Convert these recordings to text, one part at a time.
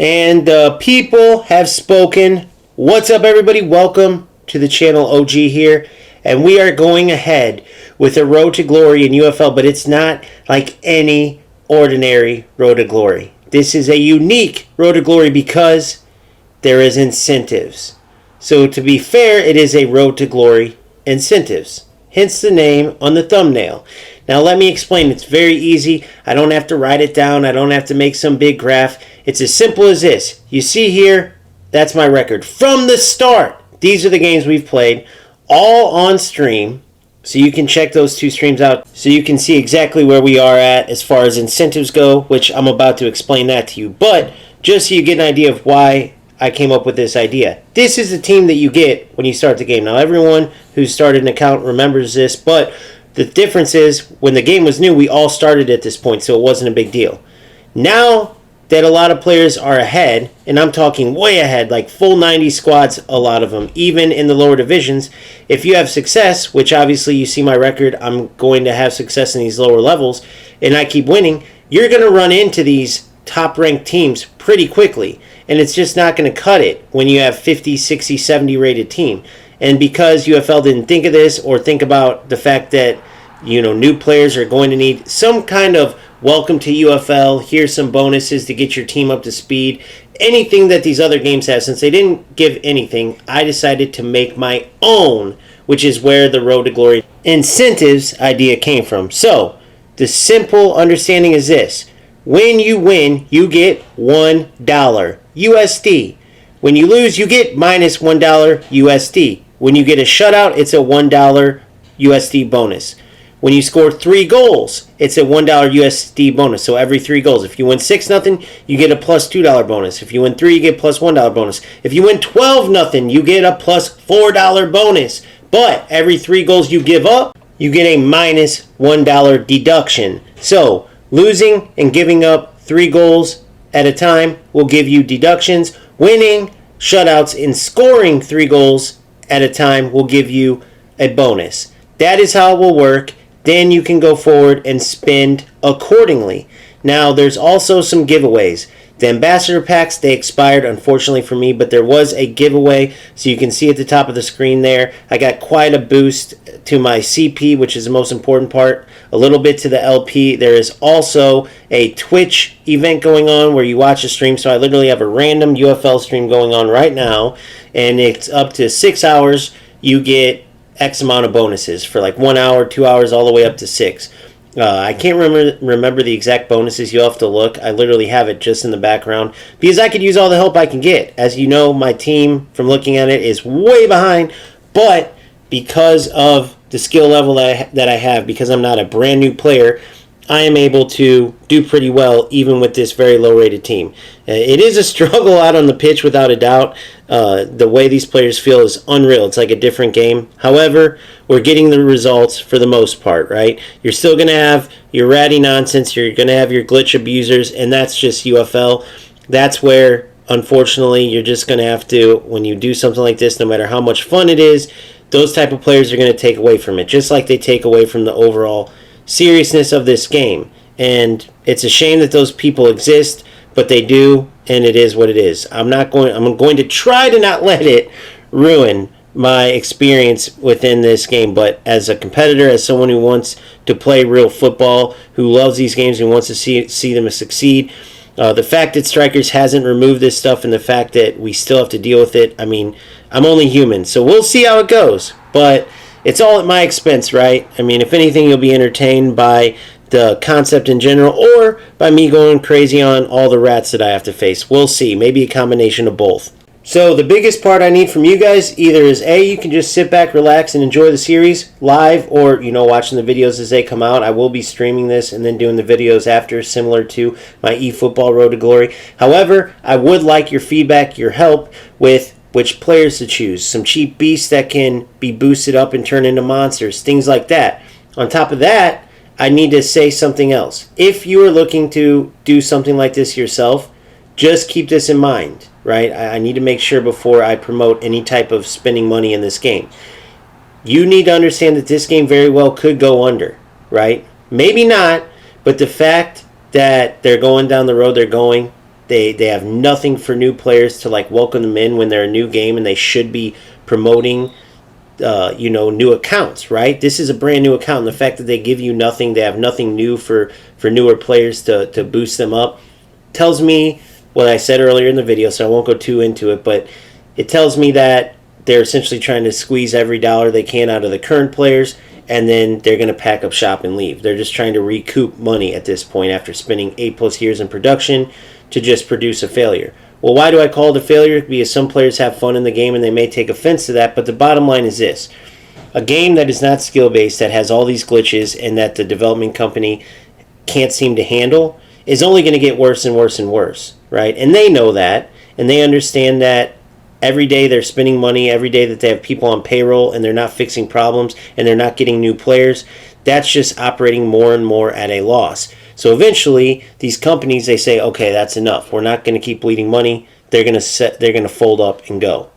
And people have spoken. What's up, everybody? Welcome to the channel. OG here. And we are going ahead with a road to glory in UFL, but it's not like any ordinary road to glory. This is a unique road to glory because there is incentives. So to be fair, it is a road to glory incentives. Hence the name on the thumbnail. Now let me explain. It's very easy. I don't have to write it down. I don't have to make some big graph. It's as simple as this. You see here, that's my record. From the start, these are the games we've played, all on stream. So you can check those two streams out so you can see exactly where we are at as far as incentives go, which I'm about to explain that to you. But just so you get an idea of why I came up with this idea. This is the team that you get when you start the game. Now everyone who started an account remembers this, but the difference is when the game was new, we all started at this point, so it wasn't a big deal. Now that a lot of players are ahead, and I'm talking way ahead, like full 90 squads, a lot of them, even in the lower divisions, if you have success, which obviously you see my record, I'm going to have success in these lower levels, and I keep winning, you're going to run into these top-ranked teams pretty quickly, and it's just not going to cut it when you have 50, 60, 70 rated team. And because UFL didn't think of this or think about the fact that, new players are going to need some kind of welcome to UFL, here's some bonuses to get your team up to speed, anything that these other games have, since they didn't give anything, I decided to make my own, which is where the Road to Glory incentives idea came from. So, the simple understanding is this. When you win, you get $1 USD. When you lose, you get minus $1 USD. When you get a shutout, it's a $1 USD bonus. When you score 3 goals, it's a $1 USD bonus. So every 3 goals. If you win 6-0, you get a plus $2 bonus. If you win 3, you get plus $1 bonus. If you win 12-0, you get a plus $4 bonus. But every 3 goals you give up, you get a minus $1 deduction. So losing and giving up 3 goals at a time will give you deductions. Winning, shutouts, and scoring 3 goals at a time will give you a bonus. That is how it will work. Then you can go forward and spend accordingly. Now, there's also some giveaways. The ambassador packs, they expired, unfortunately for me, but there was a giveaway. So you can see at the top of the screen there, I got quite a boost to my CP, which is the most important part, a little bit to the LP. There is also a Twitch event going on where you watch a stream. So I literally have a random UFL stream going on right now, and it's up to 6 hours. You get X amount of bonuses for like 1 hour, 2 hours, all the way up to 6. I can't remember the exact bonuses. You'll have to look. I literally have it just in the background because I could use all the help I can get. As you know, my team, from looking at it, is way behind. But because of the skill level that I have, because I'm not a brand new player, I am able to do pretty well even with this very low-rated team. It is a struggle out on the pitch without a doubt. The way these players feel is unreal. It's like a different game. However, we're getting the results for the most part, right? You're still going to have your ratty nonsense. You're going to have your glitch abusers, and that's just UFL. That's where, unfortunately, you're just going to have to, when you do something like this, no matter how much fun it is, those type of players are going to take away from it, just like they take away from the overall seriousness of this game. And it's a shame that those people exist, but they do, and it is what it is. I'm going to try to not let it ruin my experience within this game, but as a competitor, as someone who wants to play real football, who loves these games and wants to see them succeed, the fact that Strikers hasn't removed this stuff and the fact that we still have to deal with it, I mean, I'm only human, so we'll see how it goes. But it's all at my expense, right? I mean, if anything, you'll be entertained by the concept in general or by me going crazy on all the rats that I have to face. We'll see. Maybe a combination of both. So the biggest part I need from you guys either is A, you can just sit back, relax, and enjoy the series live, or, watching the videos as they come out. I will be streaming this and then doing the videos after, similar to my eFootball Road to Glory. However, I would like your feedback, your help with which players to choose. Some cheap beasts that can be boosted up and turn into monsters, things like that. On top of that, I need to say something else. If you are looking to do something like this yourself, just keep this in mind, right? I need to make sure before I promote any type of spending money in this game. You need to understand that this game very well could go under, right? Maybe not, but the fact that they're going down the road they're going, They have nothing for new players to like welcome them in when they're a new game, and they should be promoting new accounts, right? This is a brand new account, and the fact that they give you nothing, they have nothing new for newer players to boost them up, tells me what I said earlier in the video, so I won't go too into it, but it tells me that they're essentially trying to squeeze every dollar they can out of the current players, and then they're going to pack up shop and leave. They're just trying to recoup money at this point after spending 8+ years in production to just produce a failure. Well, why do I call it a failure? Because some players have fun in the game and they may take offense to that, but the bottom line is this. A game that is not skill-based, that has all these glitches, and that the development company can't seem to handle is only going to get worse and worse and worse, right? And they know that, and they understand that every day they're spending money, every day that they have people on payroll and they're not fixing problems and they're not getting new players, that's just operating more and more at a loss. So eventually, these companies, they say, okay, that's enough. We're not going to keep bleeding money. They're going to fold up and go,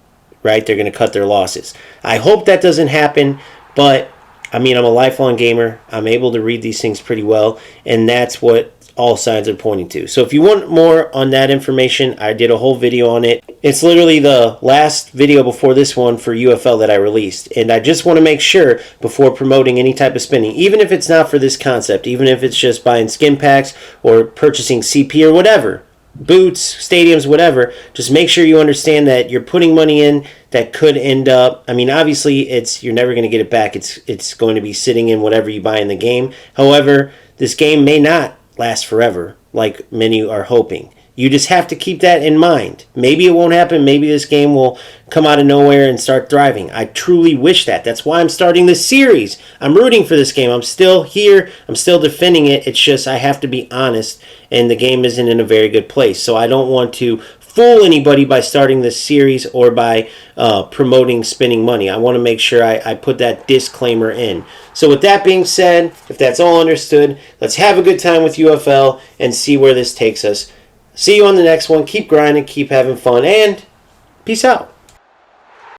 right? They're going to cut their losses. I hope that doesn't happen, but I mean, I'm a lifelong gamer. I'm able to read these things pretty well, and that's what all signs are pointing to. So if you want more on that information, I did a whole video on it. It's literally the last video before this one for UFL that I released. And I just want to make sure before promoting any type of spending, even if it's not for this concept, even if it's just buying skin packs or purchasing CP or whatever, boots, stadiums, whatever, just make sure you understand that you're putting money in that could end up, I mean, obviously you're never going to get it back. It's going to be sitting in whatever you buy in the game. However, this game may not last forever like many are hoping. You just have to keep that in mind. Maybe it won't happen. Maybe this game will come out of nowhere and start thriving. I truly wish that. That's why I'm starting this series. I'm rooting for this game. I'm still here. I'm still defending it. It's just I have to be honest, and the game isn't in a very good place. So I don't want to fool anybody by starting this series or by promoting spending money. I want to make sure I put that disclaimer in. So with that being said, if that's all understood, let's have a good time with UFL and see where this takes us. See you on the next one. Keep grinding, keep having fun, and peace out.